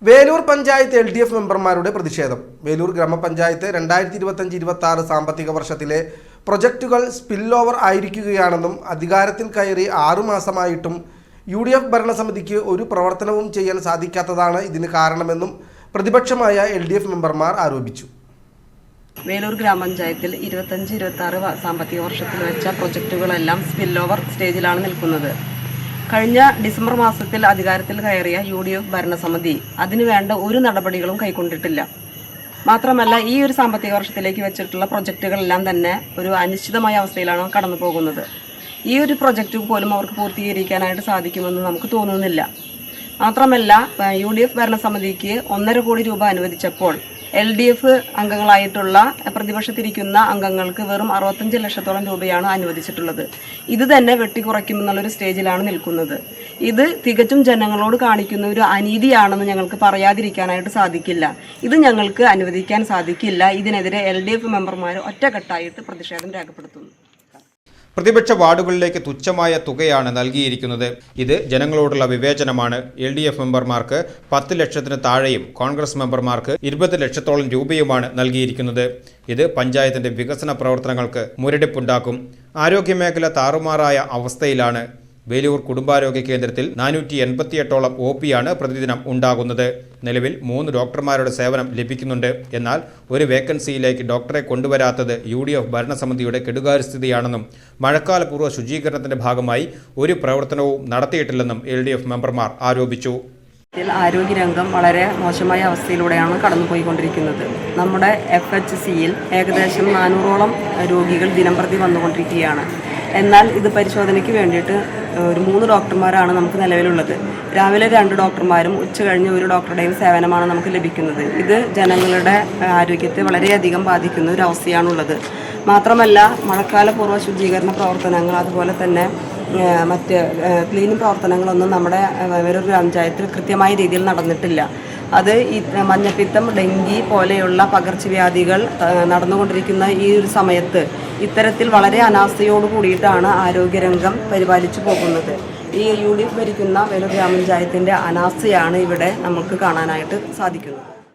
Velur panchayat LDF മെമ്പർമാരുടെ പ്രതിഷേധം. വേലൂർ ഗ്രാമപഞ്ചായത്ത് 2025-26 സാമ്പത്തിക വർഷത്തിലെ പ്രൊജക്റ്റുകൾ സ്പിൽ ഓവർ ആയിരിക്കുകയാണെന്നും അധികാരത്തിൽ കയറി 6 മാസമായിട്ടും UDF ഭരണസമിതിക്ക് ഒരു പ്രവർത്തനവും ചെയ്യാൻ സാധിക്കാത്തതാണ് ഇതിന് കാരണമെന്നും പ്രതിപക്ഷമായ LDF മെമ്പർമാർ ആരോപിച്ചു. വേലൂർ ഗ്രാമപഞ്ചായത്തിൽ 25-26 സാമ്പത്തിക വർഷത്തിൽ വെച്ച പ്രൊജക്റ്റുകളെല്ലാം സ്പിൽ ഓവർ സ്റ്റേജിലാണ് നിൽക്കുന്നത്. കഴിഞ്ഞ ഡിസംബർ മാസത്തിൽ അധികാരത്തിൽ കയറിയ UDF ഭരണസമിതി അതിനുവേണ്ട ഒരു നടപടികളും കൈക്കൊണ്ടിട്ടില്ല. മാത്രമല്ല ഈ ഒരു സാമ്പത്തിക വർഷത്തിലേക്ക് വെച്ചിട്ടുള്ള പ്രൊജക്റ്റുകളെല്ലാം തന്നെ ഒരു അനിശ്ചിതമായ അവസ്ഥയിലാണ് കടന്നു പോകുന്നത്. ഈ ഒരു പ്രൊജക്റ്റ് പോലും അവർക്ക് പൂർത്തീകരിക്കാനായിട്ട് സാധിക്കുമെന്ന് നമുക്ക് തോന്നുന്നില്ല. മാത്രമല്ല UDF ഭരണസമിതിക്ക് 1.5 കോടി രൂപ അനുവദിച്ചപ്പോൾ LDF അംഗങ്ങളായിട്ടുള്ള പ്രതിപക്ഷത്തിരിക്കുന്ന അംഗങ്ങൾക്ക് വെറും 65 ലക്ഷത്തോളം രൂപയാണ് അനുവദിച്ചിട്ടുള്ളത്. ഇത് തന്നെ വെട്ടിക്കുറയ്ക്കുമെന്നുള്ളൊരു സ്റ്റേജിലാണ് നിൽക്കുന്നത്. ഇത് തികച്ചും ജനങ്ങളോട് കാണിക്കുന്ന ഒരു അനീതിയാണെന്ന് ഞങ്ങൾക്ക് പറയാതിരിക്കാനായിട്ട് സാധിക്കില്ല. ഇത് ഞങ്ങൾക്ക് അനുവദിക്കാൻ സാധിക്കില്ല. ഇതിനെതിരെ LDF മെമ്പർമാർ ഒറ്റക്കെട്ടായിട്ട് പ്രതിഷേധം രേഖപ്പെടുത്തുന്നു. പ്രതിപക്ഷ വാർഡുകളിലേക്ക് തുച്ഛമായ തുകയാണ് നൽകിയിരിക്കുന്നത്. ഇത് ജനങ്ങളോടുള്ള വിവേചനമാണ്. LDF മെമ്പർമാർക്ക് 10 ലക്ഷത്തിന് താഴെയും കോൺഗ്രസ് മെമ്പർമാർക്ക് 20 ലക്ഷത്തോളം രൂപയുമാണ് നൽകിയിരിക്കുന്നത്. ഇത് പഞ്ചായത്തിന്റെ വികസന പ്രവർത്തനങ്ങൾക്ക് മുരടിപ്പുണ്ടാക്കും. ആരോഗ്യമേഖല താറുമാറായ അവസ്ഥയിലാണ്. വേലൂർ കുടുംബാരോഗ്യ കേന്ദ്രത്തിൽ 488ഓളം OPയാണ് പ്രതിദിനം ഉണ്ടാകുന്നത്. നിലവിൽ 3 ഡോക്ടർമാരുടെ സേവനം ലഭിക്കുന്നുണ്ട്. എന്നാൽ ഒരു വേക്കൻസിയിലേക്ക് ഡോക്ടറെ കൊണ്ടുവരാത്തത് UDF ഭരണസമിതിയുടെ കെടുകാര്യസ്ഥിതിയാണെന്നും മഴക്കാലപൂർവ്വ ശുചീകരണത്തിന്റെ ഭാഗമായി ഒരു പ്രവർത്തനവും നടത്തിയിട്ടില്ലെന്നും LDF മെമ്പർമാർ ആരോപിച്ചു. ആരോഗ്യരംഗം വളരെ മോശമായ അവസ്ഥയിലൂടെയാണ് കടന്നുപോയിക്കൊണ്ടിരിക്കുന്നത്. നമ്മുടെ FHCയിൽ ഏകദേശം 400ഓളം രോഗികൾ ദിനംപ്രതി വന്നുകൊണ്ടിരിക്കുകയാണ്. എന്നാൽ ഇത് പരിശോധനയ്ക്ക് വേണ്ടിയിട്ട് ഒരു 3 ഡോക്ടർമാരാണ് നമുക്ക് നിലവിലുള്ളത്. രാവിലെ 2 ഡോക്ടർമാരും ഉച്ച കഴിഞ്ഞ് 1 ഡോക്ടറുടെയും സേവനമാണ് നമുക്ക് ലഭിക്കുന്നത്. ഇത് ജനങ്ങളുടെ ആരോഗ്യത്തെ വളരെയധികം ബാധിക്കുന്ന ഒരു അവസ്ഥയാണുള്ളത്. മാത്രമല്ല മഴക്കാലപൂർവ്വ ശുചീകരണ പ്രവർത്തനങ്ങൾ അതുപോലെ തന്നെ മറ്റ് ക്ലീനിങ് പ്രവർത്തനങ്ങളൊന്നും നമ്മുടെ വേലൂർ ഗ്രാമപഞ്ചായത്തിൽ കൃത്യമായ രീതിയിൽ നടന്നിട്ടില്ല. അത് ഈ മഞ്ഞപ്പിത്തം, ഡെങ്കി പോലെയുള്ള പകർച്ചവ്യാധികൾ നടന്നുകൊണ്ടിരിക്കുന്ന ഈ ഒരു സമയത്ത് ഇത്തരത്തിൽ വളരെ അനാസ്ഥയോട് കൂടിയിട്ടാണ് ആരോഗ്യരംഗം പരിപാലിച്ചു പോകുന്നത്. ഈ UDF ഭരിക്കുന്ന വേലൂർ ഗ്രാമപഞ്ചായത്തിൻ്റെ അനാസ്ഥയാണ് ഇവിടെ നമുക്ക് കാണാനായിട്ട് സാധിക്കുന്നത്.